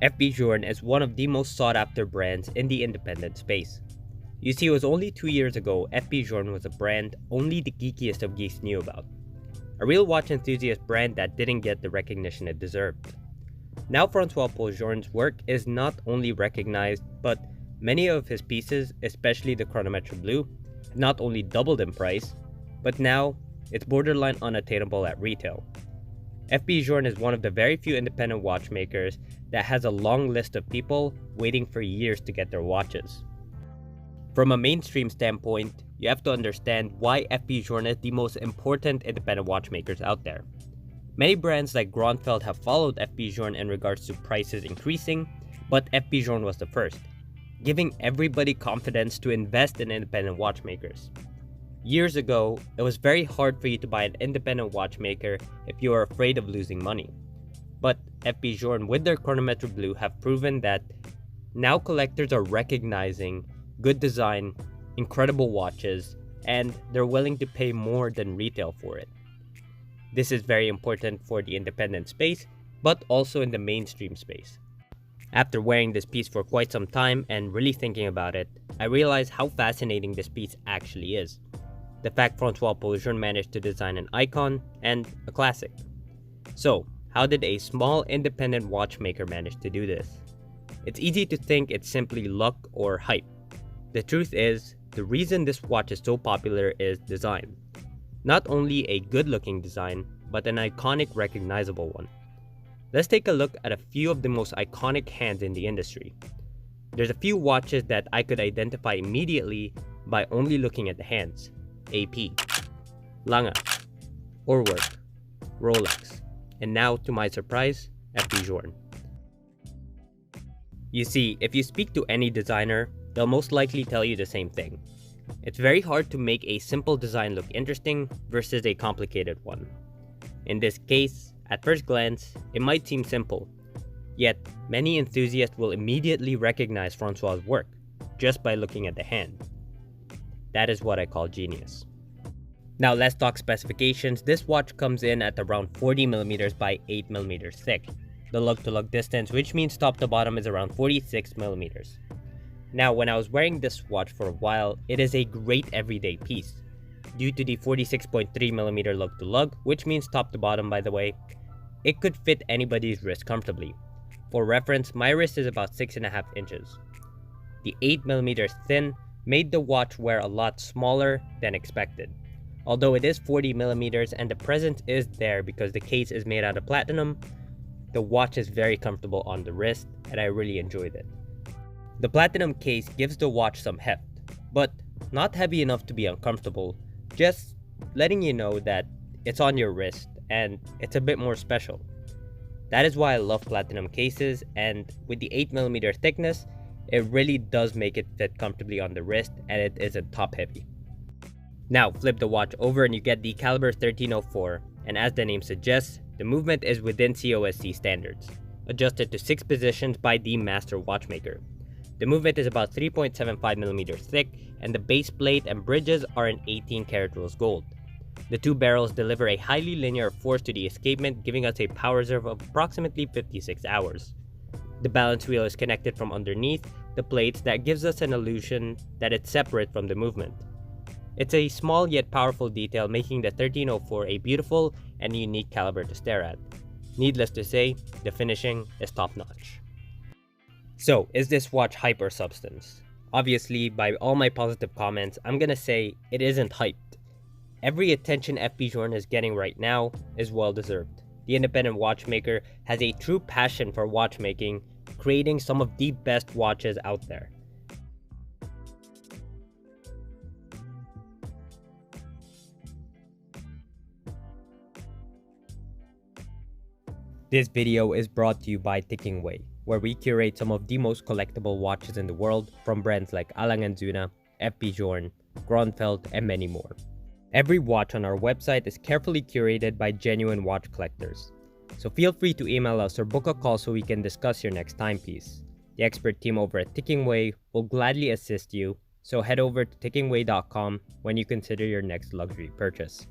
FP Journe is one of the most sought after brands in the independent space. You see, it was only 2 years ago FP Journe was a brand only the geekiest of geeks knew about. A real watch enthusiast brand that didn't get the recognition it deserved. Now Francois Paul Journe's work is not only recognized, but many of his pieces, especially the Chronometre Blue, have not only doubled in price, but now it's borderline unattainable at retail. FP Journe is one of the very few independent watchmakers that has a long list of people waiting for years to get their watches. From a mainstream standpoint, you have to understand why FP Journe is the most important independent watchmakers out there. Many brands like Gronfeld have followed FP Journe in regards to prices increasing, but FP Journe was the first, giving everybody confidence to invest in independent watchmakers. Years ago, it was very hard for you to buy an independent watchmaker if you were afraid of losing money. But FP Journe with their Chronometre Blue have proven that now collectors are recognizing good design, incredible watches, and they're willing to pay more than retail for it. This is very important for the independent space, but also in the mainstream space. After wearing this piece for quite some time and really thinking about it, I realized how fascinating this piece actually is. The fact Francois Paul Journe managed to design an icon and a classic. So, how did a small independent watchmaker manage to do this? It's easy to think it's simply luck or hype. The truth is, the reason this watch is so popular is design. Not only a good-looking design, but an iconic, recognizable one. Let's take a look at a few of the most iconic hands in the industry. There's a few watches that I could identify immediately by only looking at the hands. AP, Lange, Urwerk, Rolex, and now, to my surprise, FP Journe. You see, if you speak to any designer, they'll most likely tell you the same thing. It's very hard to make a simple design look interesting versus a complicated one. In this case, at first glance, it might seem simple, yet many enthusiasts will immediately recognize Francois' work just by looking at the hand. That is what I call genius. Now let's talk specifications. This watch comes in at around 40mm by 8mm thick. The lug-to-lug distance, which means top to bottom, is around 46mm. Now, when I was wearing this watch for a while, it is a great everyday piece. Due to the 46.3mm lug-to-lug, which means top to bottom by the way, it could fit anybody's wrist comfortably. For reference, my wrist is about 6.5 inches. The 8mm thin made the watch wear a lot smaller than expected. Although it is 40mm and the presence is there because the case is made out of platinum, the watch is very comfortable on the wrist and I really enjoyed it. The platinum case gives the watch some heft, but not heavy enough to be uncomfortable, just letting you know that it's on your wrist and it's a bit more special. That is why I love platinum cases, and with the 8mm thickness, it really does make it fit comfortably on the wrist and it isn't top heavy. Now flip the watch over and you get the caliber 1304, and as the name suggests, the movement is within COSC standards, adjusted to 6 positions by the master watchmaker. The movement is about 3.75mm thick, and the base plate and bridges are in 18 karat rose gold. The two barrels deliver a highly linear force to the escapement, giving us a power reserve of approximately 56 hours. The balance wheel is connected from underneath the plates that gives us an illusion that it's separate from the movement. It's a small yet powerful detail, making the 1304 a beautiful and unique caliber to stare at. Needless to say, the finishing is top-notch. So, is this watch hype or substance? Obviously, by all my positive comments, I'm gonna say it isn't hyped. Every attention FP Journe is getting right now is well deserved. The independent watchmaker has a true passion for watchmaking, creating some of the best watches out there. This video is brought to you by Ticking Way, where we curate some of the most collectible watches in the world from brands like A. Lange & Söhne, FP Journe, Gronfeld, and many more. Every watch on our website is carefully curated by genuine watch collectors. So feel free to email us or book a call so we can discuss your next timepiece. The expert team over at Ticking Way will gladly assist you, so head over to tickingway.com when you consider your next luxury purchase.